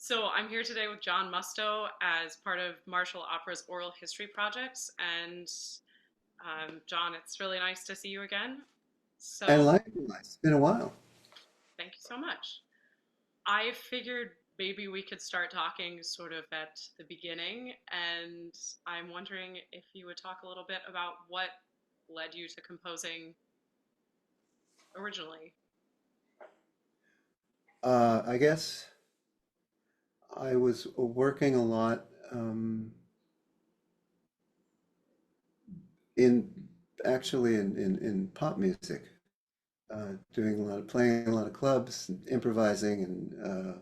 So I'm here today with John Musto as part of Marshall Opera's Oral History Projects. And John, it's really nice to see you again. And So likewise, it's been a while. thank you so much. I figured maybe we could start talking sort of at the beginning. And I'm wondering if you would talk a little bit about what led you to composing originally. I guess I was working a lot in in pop music, doing a lot of playing a lot of clubs, and improvising, and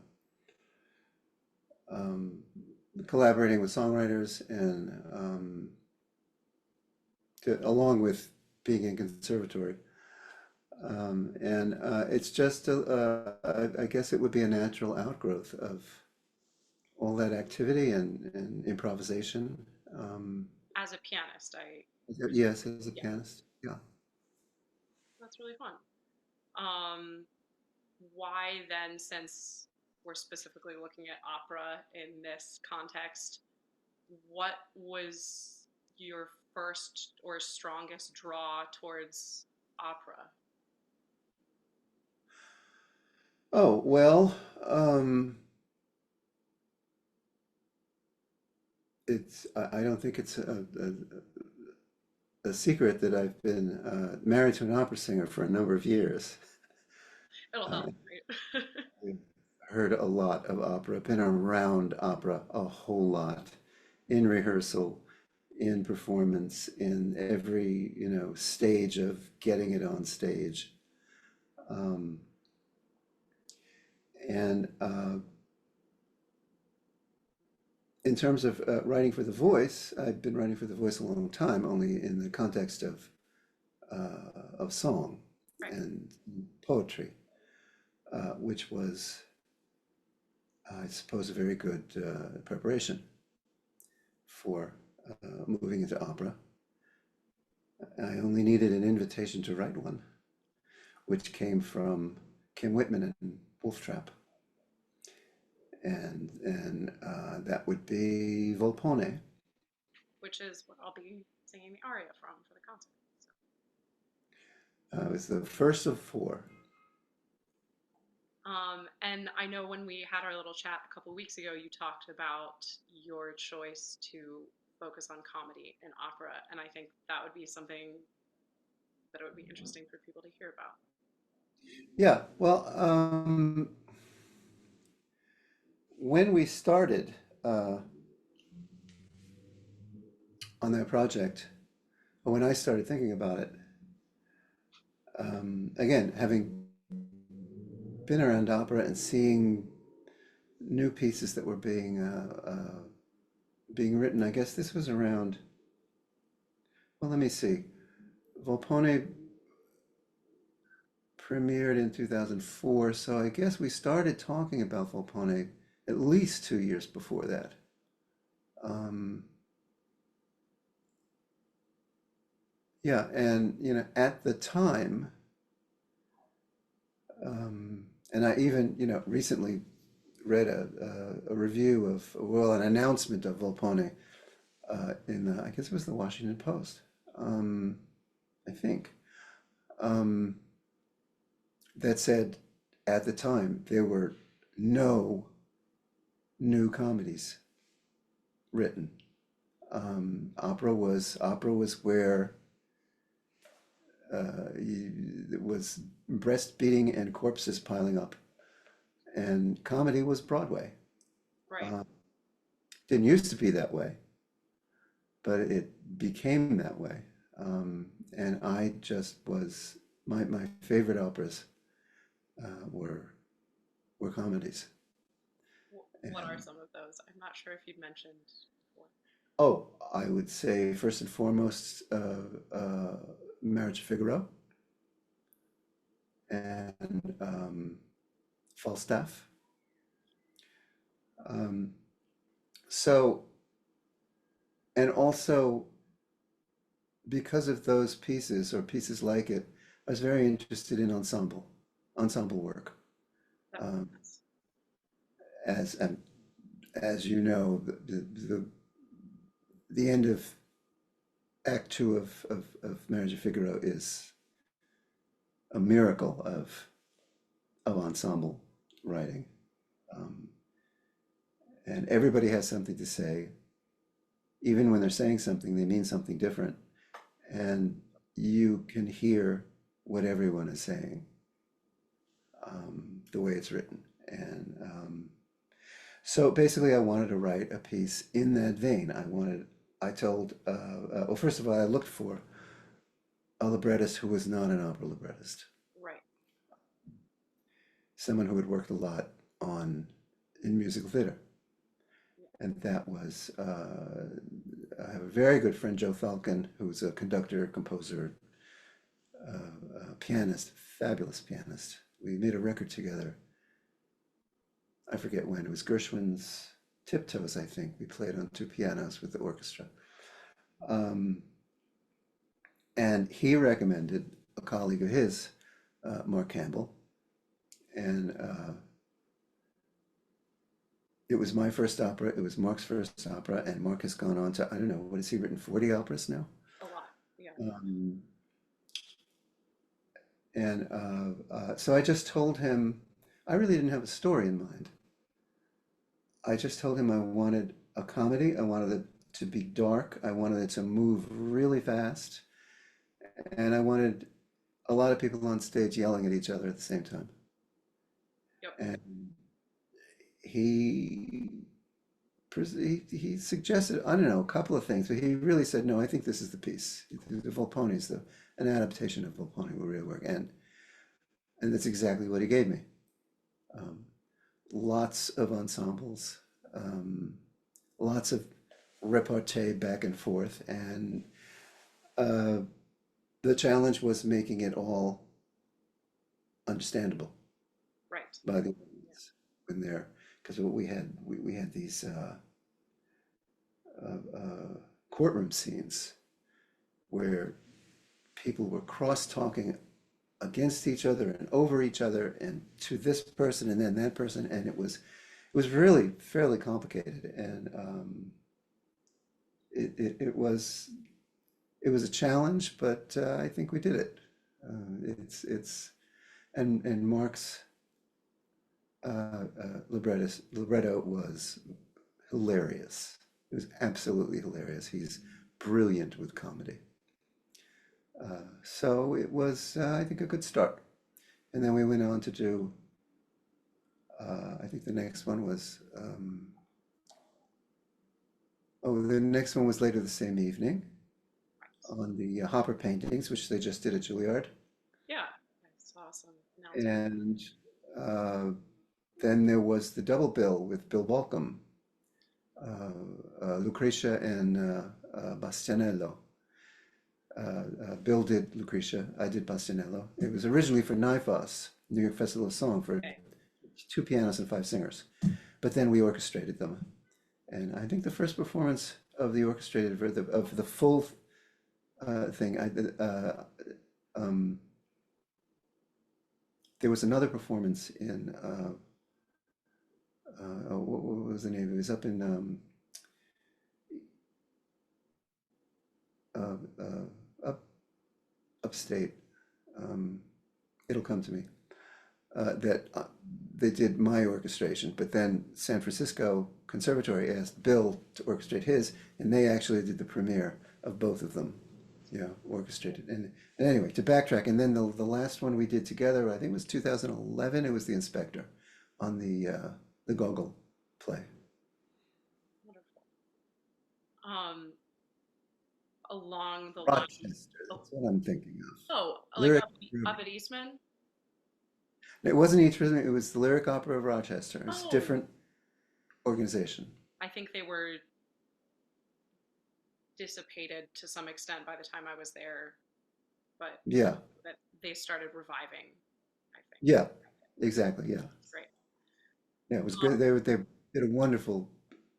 collaborating with songwriters, and along with being in conservatory. It's just, I guess it would be a natural outgrowth of all that activity and improvisation. Um, As a pianist, I presume. yes, as a Yeah, pianist. Yeah. that's really fun. Um, why then, since we're specifically looking at opera in this context, what was your first or strongest draw towards opera? Oh, well, um, I don't think it's a secret that I've been married to an opera singer for a number of years. It'll help, Uh, right? I've heard a lot of opera, been around opera a whole lot in rehearsal, in performance, in every, stage of getting it on stage. Um, and In terms of writing for the voice, I've been writing for the voice a long time, only in the context of song Right. and poetry, which was, I suppose, a very good preparation for moving into opera. I only needed an invitation to write one, which came from Kim Whitman and Wolf Trap, and that would be Volpone. Which is what I'll be singing the aria from for the concert. So. It was the first of four. And I know when we had our little chat a couple weeks ago, you talked about your choice to focus on comedy in opera, and I think that would be something that it would be interesting for people to hear about. Yeah, well, when we started uh, on that project, or when I started thinking about it, again, having been around opera and seeing new pieces that were being written, I guess this was around. Well, let me see. Volpone premiered in 2004, so I guess we started talking about Volpone at least 2 years before that. Um, yeah, and at the time, and I even recently read a review of, well, an announcement of Volpone in I guess it was the Washington Post, I think, um, that said at the time there were no new comedies written. Opera was where it was breast beating and corpses piling up, and comedy was Broadway. Right. Uh, didn't used to be that way, but it became that way. And I just was my favorite operas uh, were were comedies. What are And some of those? I'm not sure if you'd mentioned before. oh, I would say first and foremost, Marriage of Figaro and Falstaff. Um, so, and also because of those pieces or pieces like it, I was very interested in ensemble work. That makes Um, sense. as um, as you know, the end of Act Two of Marriage of Figaro is a miracle of ensemble writing, um, and everybody has something to say. Even when they're saying something, they mean something different, and you can hear what everyone is saying, the way it's written. And so basically, I wanted to write a piece in that vein. I told, well, first of all, I looked for a librettist who was not an opera librettist, Right. someone who had worked a lot on in musical theater. And that was, I have a very good friend, Joe Falcon, who's a conductor, composer, pianist, fabulous pianist. We made a record together. I forget when. It was Gershwin's Tiptoes, I think. We played on two pianos with the orchestra. Um, and he recommended a colleague of his, Mark Campbell. And it was my first opera. It was Mark's first opera. And Mark has gone on to, I don't know, what has he written? 40 operas now? A lot. Yeah. Um, and so I just told him, I really didn't have a story in mind. I just told him I wanted a comedy. I wanted it to be dark. I wanted it to move really fast. And I wanted a lot of people on stage yelling at each other at the same time. Yep. And he he suggested, I don't know, a couple of things, but he really said, no, I think this is the piece. The Volponi's an adaptation of Volponi will really work. And that's exactly what he gave me. Um, Lots of ensembles, um, lots of repartee back and forth, and uh, the challenge was making it all understandable Right. by the audience when they're because what we had these courtroom scenes where people were cross talking against each other and over each other and to this person and then that person, and it was really fairly complicated, and it was a challenge, but I think we did it. It's and Mark's libretto was hilarious. It was absolutely hilarious. He's brilliant with comedy. So it was, I think, a good start. And then we went on to do, I think the next one was, oh, the next one was later the same evening on the Hopper paintings, which they just did at Juilliard. Yeah. I saw some announcement. And uh, then there was the double bill with Bill Balcom, Lucretia and Bastianello. Bill did Lucretia, I did Bastianello. It was originally for NYFOS, New York Festival of Song, for Okay. two pianos and five singers. But then we orchestrated them. And I think the first performance of the orchestrated, of the full thing, um, there was another performance in, what was the name? It was up in uh, up upstate. Um, it'll come to me. That they did my orchestration, but then San Francisco Conservatory asked Bill to orchestrate his, and they actually did the premiere of both of them, orchestrated. And anyway, to backtrack, and then the last one we did together, I think it was 2011. It was The Inspector on the Gogol play. Wonderful. Um, along the line. Rochester, Oh, that's what I'm thinking of. like Lyric. up at Eastman. It wasn't East Rhythm, it was the Lyric Opera of Rochester. It's a Oh, different organization. I think they were dissipated to some extent by the time I was there, but Yeah, that they started reviving, I think. yeah, exactly, yeah. Great. Yeah, it was good. They did a wonderful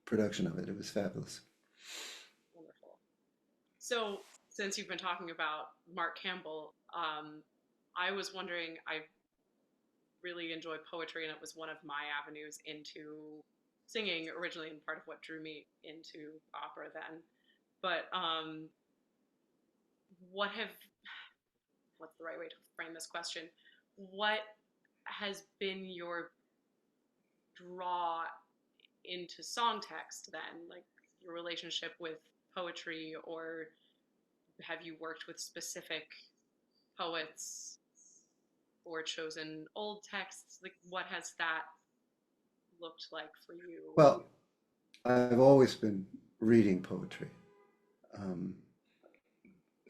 production of it. It was fabulous. Wonderful. So, since you've been talking about Mark Campbell, I was wondering, really enjoy poetry, and it was one of my avenues into singing originally, and part of what drew me into opera then. But what have what's the right way to frame this question? What has been your draw into song text then? Like your relationship with poetry, or have you worked with specific poets or chosen old texts? Like what has that looked like for you? Well, I've always been reading poetry. Um,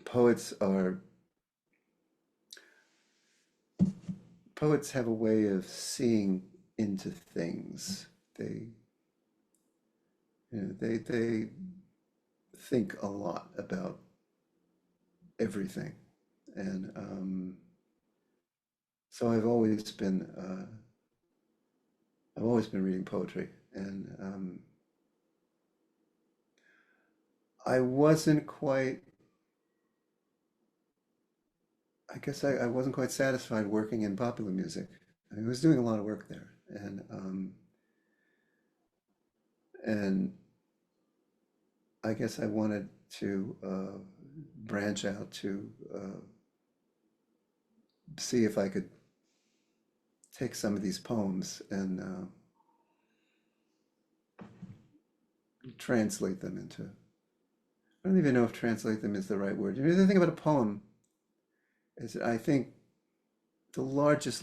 poets are poets have a way of seeing into things. They, they think a lot about everything, and so I've always been reading poetry, and I wasn't quite. I guess I wasn't quite satisfied working in popular music. I was doing a lot of work there, and I guess I wanted to branch out to see if I could take some of these poems and translate them into. I don't even know if translate them is the right word. You know, the thing about a poem is that I think the largest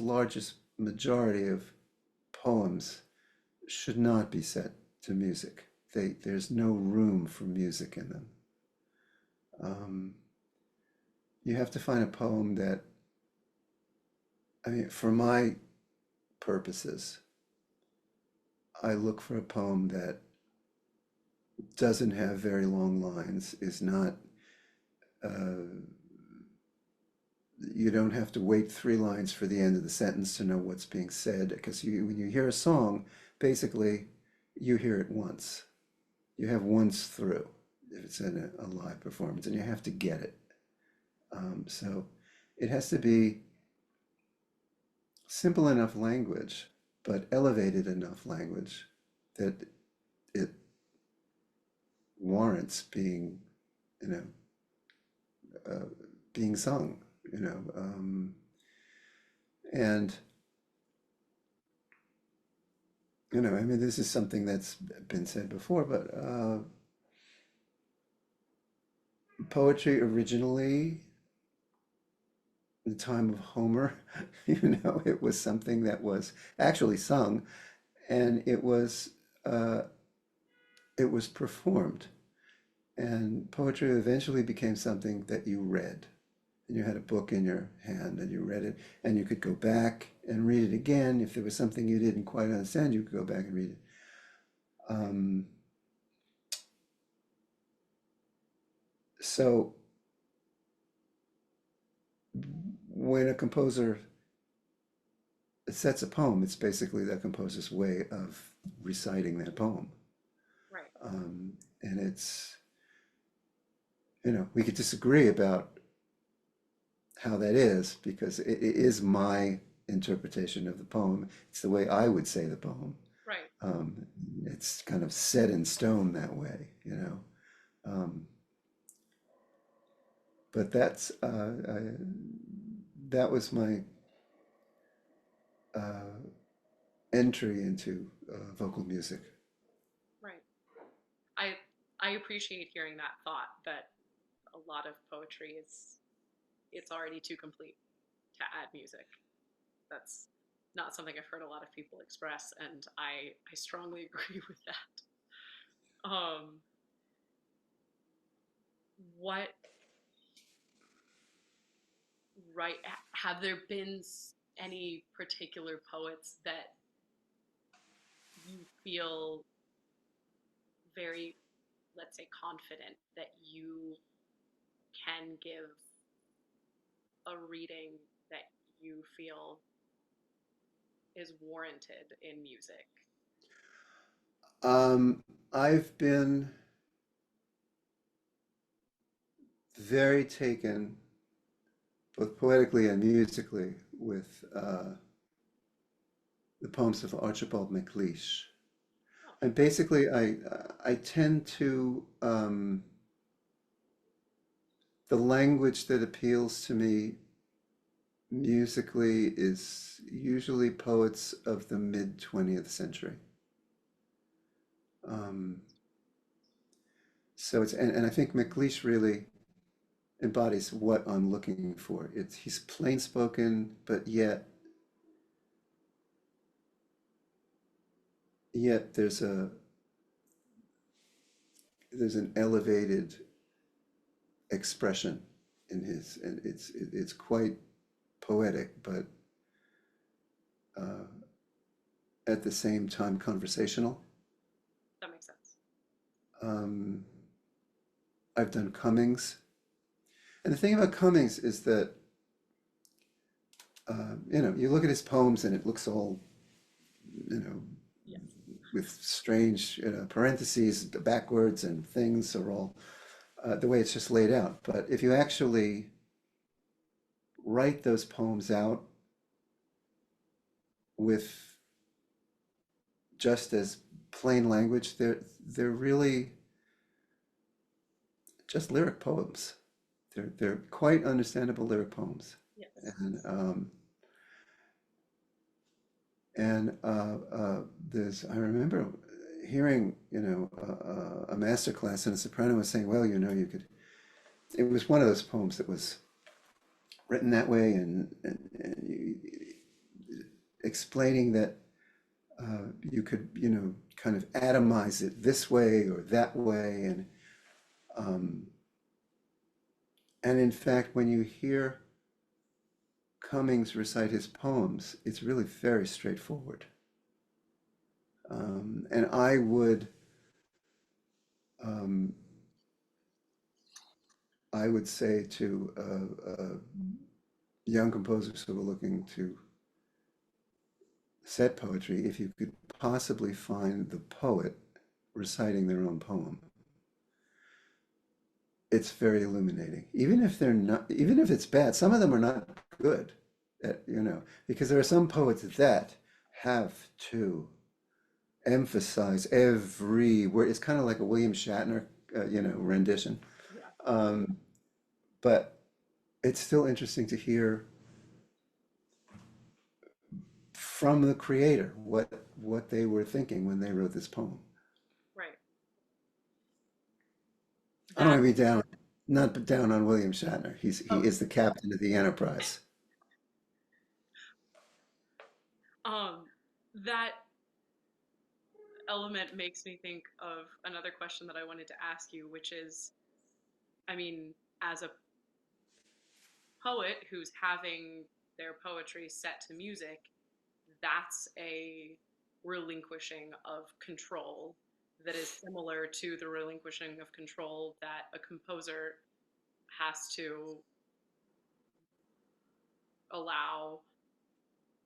majority of poems should not be set to music. There's no room for music in them. Um, you have to find a poem that, I mean, for my purposes, I look for a poem that doesn't have very long lines, is not, uh, you don't have to wait 3 lines for the end of the sentence to know what's being said, because when you hear a song, basically, you hear it once. You have once through if it's in a live performance, and you have to get it. So it has to be simple enough language, but elevated enough language that it warrants being, you know, uh, being sung, you know. And, I mean, this is something that's been said before, but poetry originally, in the time of Homer, it was something that was actually sung, and uh, it was performed. And poetry eventually became something that you read. And you had a book in your hand and you read it, and you could go back and read it again. If there was something you didn't quite understand, you could go back and read it. Um, so when a composer sets a poem, it's basically that composer's way of reciting that poem. Right. Um, and we could disagree about how that is because it is my interpretation of the poem. It's the way I would say the poem. Right. Um, it's kind of set in stone that way. Um, but that was my uh, entry into vocal music. Right. I I appreciate hearing that thought that a lot of poetry is it's already too complete to add music. That's not something I've heard a lot of people express, and I strongly agree with that. What right have there been any particular poets that you feel very, let's say, confident that you can give a reading that you feel is warranted in music? I've been very taken, both poetically and musically, with the poems of Archibald MacLeish. Oh, And basically, I tend to the language that appeals to me musically is usually poets of the mid 20th century. Um, so it's and I think MacLeish really embodies what I'm looking for. It's he's plain spoken, but yet there's an elevated expression in his, and it's quite poetic, but uh, at the same time conversational. that makes sense. Um, I've done Cummings, and the thing about Cummings is that you look at his poems and it looks all you know Yeah. with strange parentheses backwards and things are all the way it's just laid out. But if you actually write those poems out with just as plain language, they're really just lyric poems. They're quite understandable lyric poems, Yes. and um, and there's I remember hearing a master class and a soprano was saying, well, you could. It was one of those poems that was written that way, and explaining that you could kind of atomize it this way or that way, um, and in fact, when you hear Cummings recite his poems, it's really very straightforward. And um, I would say to young composers who are looking to set poetry, if you could possibly find the poet reciting their own poem, it's very illuminating. Even if they're not, even if it's bad, some of them are not good, because there are some poets that have to emphasize every word. It's kind of like a William Shatner, rendition. Yeah. Um, but it's still interesting to hear from the creator what they were thinking when they wrote this poem. Right. I don't That want to be down, not down on William Shatner. He oh, is the captain of the Enterprise. um that element makes me think of another question that I wanted to ask you, which is, I mean, as a poet who's having their poetry set to music, that's a relinquishing of control that is similar to the relinquishing of control that a composer has to allow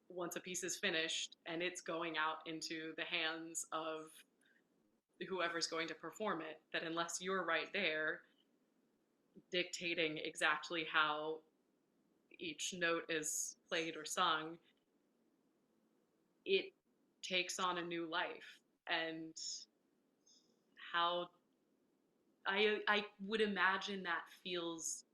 once a piece is finished and it's going out into the hands of whoever's going to perform it, that unless you're right there dictating exactly how each note is played or sung, it takes on a new life. And how I would imagine that feels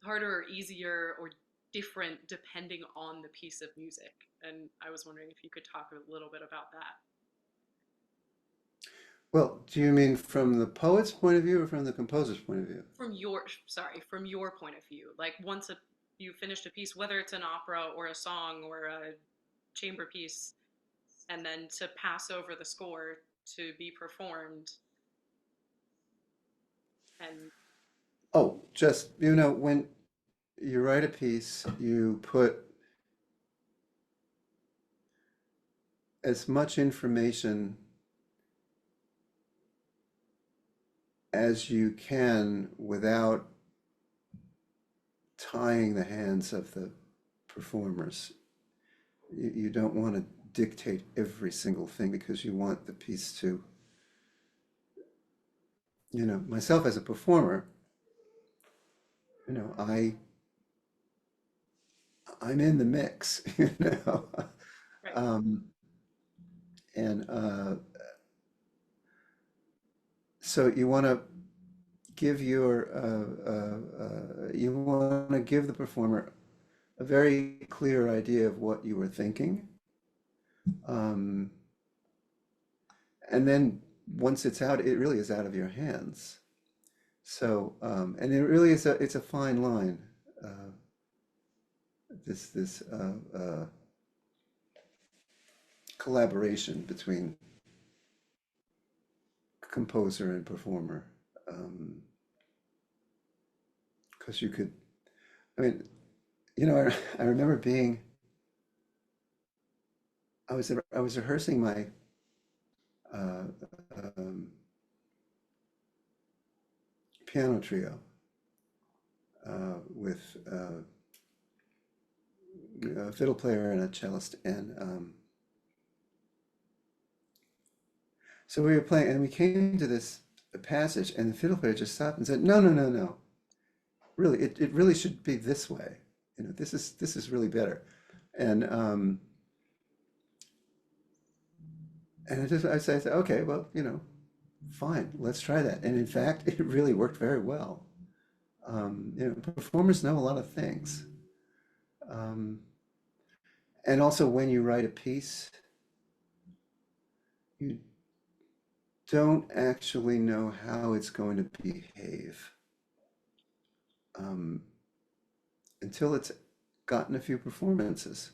harder or easier or different depending on the piece of music. And I was wondering if you could talk a little bit about that. Well, do you mean from the poet's point of view or from the composer's point of view? From your, sorry, from your point of view, like once you finished a piece, whether it's an opera or a song or a chamber piece, and then to pass over the score to be performed and Oh, just, when you write a piece, you put as much information as you can without tying the hands of the performers. You don't want to dictate every single thing because you want the piece to, myself as a performer, you know, I I'm in the mix, you know. Right. Um, and so you want to give your you want to give the performer a very clear idea of what you were thinking, um, and then once it's out, it really is out of your hands. So, and it really is it's a fine line. Uh, this collaboration between composer and performer, because you could, I mean, I remember being, I was rehearsing my uh, um, piano trio with a fiddle player and a cellist, and so we were playing, and we came to this passage, and the fiddle player just stopped and said, "No, no, no, no. Really, it really should be this way. This is really better." And I said, "Okay, well, fine, let's try that." And in fact, it really worked very well. Performers know a lot of things. Um, and also, when you write a piece, you don't actually know how it's going to behave um, until it's gotten a few performances.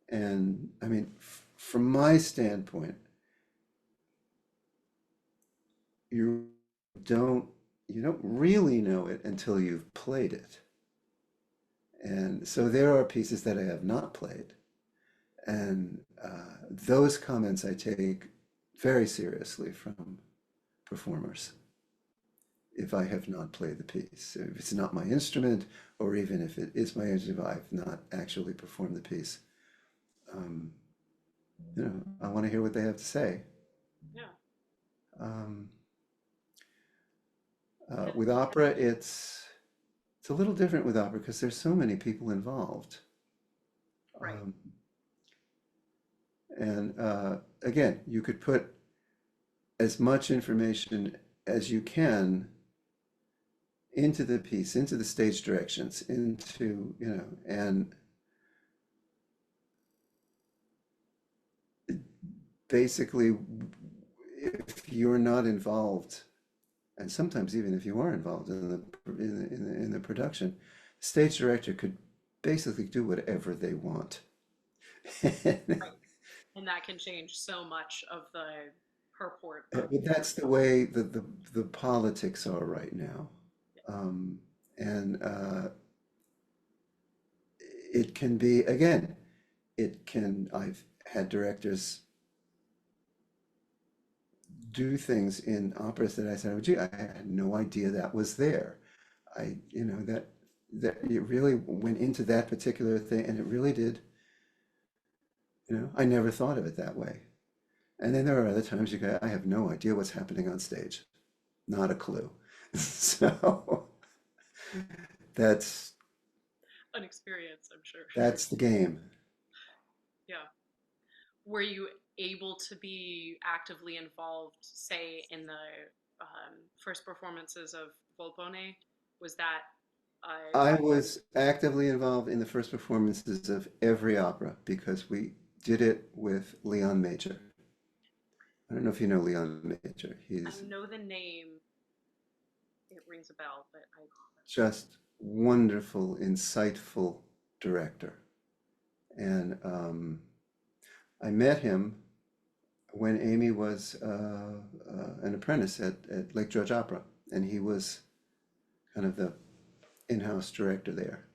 And I mean, from my standpoint, you don't you don't really know it until you've played it. And so there are pieces that I have not played, and those comments I take very seriously from performers if I have not played the piece. If it's not my instrument, or even if it is my instrument, if I've not actually performed the piece. Um, I want to hear what they have to say. Yeah. Um, And with opera, it's a little different with opera because there's so many people involved. right. Um, and again, you could put as much information as you can into the piece, into the stage directions, and basically, if you're not involved, and sometimes even if you are involved in the production, stage director could basically do whatever they want. Right. And that can change so much of the purport of But your that's the way the politics are right now. yeah. Um, and it can be, again, I've had directors do things in operas that I said, oh, gee, I had no idea that was there. That it really went into that particular thing, and it really did, I never thought of it that way. And then there are other times you go, I have no idea what's happening on stage. Not a clue. So that's An experience, I'm sure. that's the game. Yeah. Were you able to be actively involved, say, in the first performances of Volpone? Was that uh, I was actively involved in the first performances of every opera because we did it with Leon Major. I don't know if you know Leon Major. I He's know the name, it rings a bell, but I just wonderful, insightful director. And I met him when Amy was an apprentice at Lake George Opera, and he was kind of the in-house director there.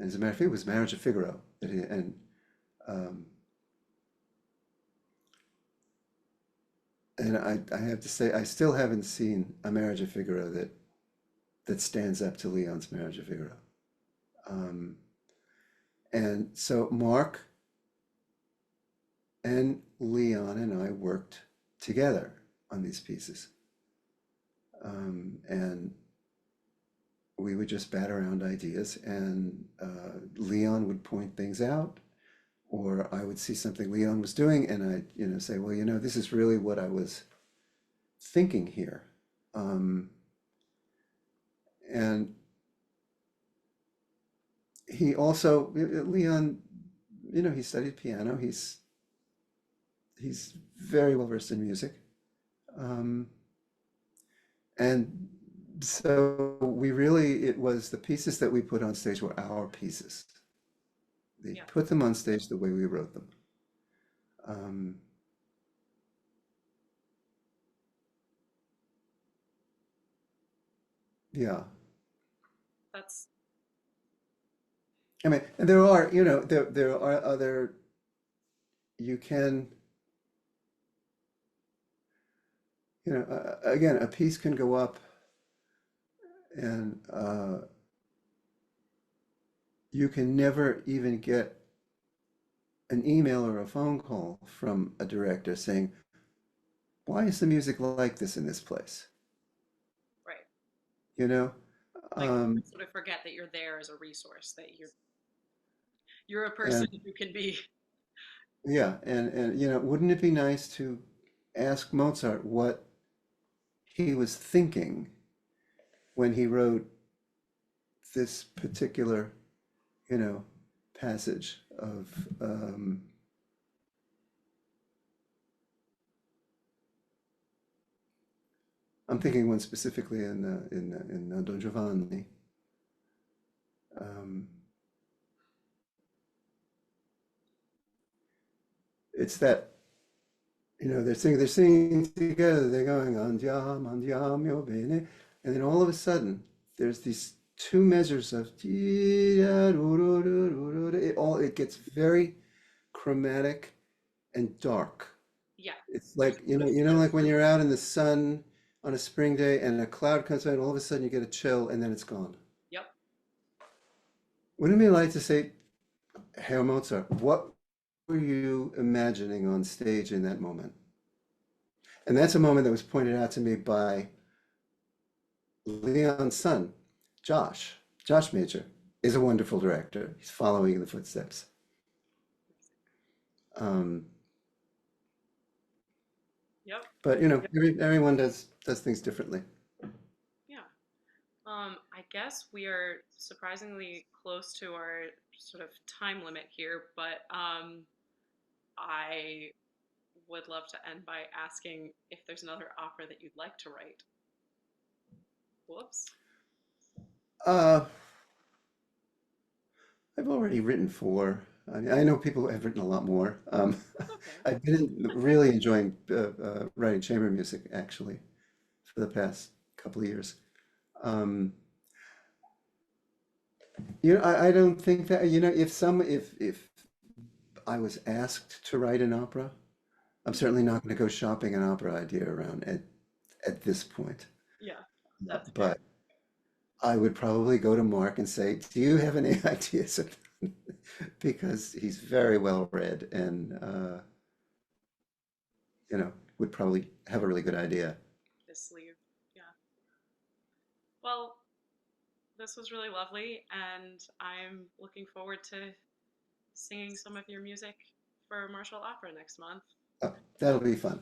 As a matter of fact, it was Marriage of Figaro um, and I have to say I still haven't seen a Marriage of Figaro that stands up to Leon's Marriage of Figaro. Um, and so Mark and Leon and I worked together on these pieces, and we would just bat around ideas, and Leon would point things out. or I would see something Leon was doing, and I, say, well, this is really what I was thinking here. Um, and he also, Leon, he studied piano. He's very well versed in music. Um, and so it was the pieces that we put on stage were our pieces. They Yeah, put them on stage the way we wrote them. Um, yeah. that's I mean, and there are, there are other, you can, again, a piece can go up and you can never even get an email or a phone call from a director saying, why is the music like this in this place? right. You know? Like you Um, sort of forget that you're there as a resource, that you're a person and who can be. yeah, and wouldn't it be nice to ask Mozart what he was thinking when he wrote this particular, you know, passage of I'm thinking one specifically in Don Giovanni. Um, it's that they're singing together, they're going andiamo bene, and then all of a sudden there's these two measures of it gets very chromatic and dark. Yeah, It's there's like sort of like when you're out in the sun on a spring day and a cloud comes out, and all of a sudden you get a chill and then it's gone. yep. Wouldn't it be like to say, Herr Mozart, what were you imagining on stage in that moment? And that's a moment that was pointed out to me by Leon's son, Josh. Josh Major is a wonderful director. He's following in the footsteps. Um, Yep. but everyone does things differently. Yeah. I guess we are surprisingly close to our sort of time limit here, but I would love to end by asking if there's another opera that you'd like to write. Whoops. Uh, I've already written four. I know people have written a lot more. That's okay. I've been really enjoying writing chamber music actually for the past couple of years. Um, I don't think that if I was asked to write an opera, I'm Mhm. certainly not going to go shopping an opera idea around at this point. Yeah, that's fair. But I would probably go to Mark and say, "Do you have any ideas?" Because he's very well read and would probably have a really good idea. This sleeve. Yeah. Well, this was really lovely, and I'm looking forward to singing some of your music for Martial Opera next month. Oh, that'll be fun.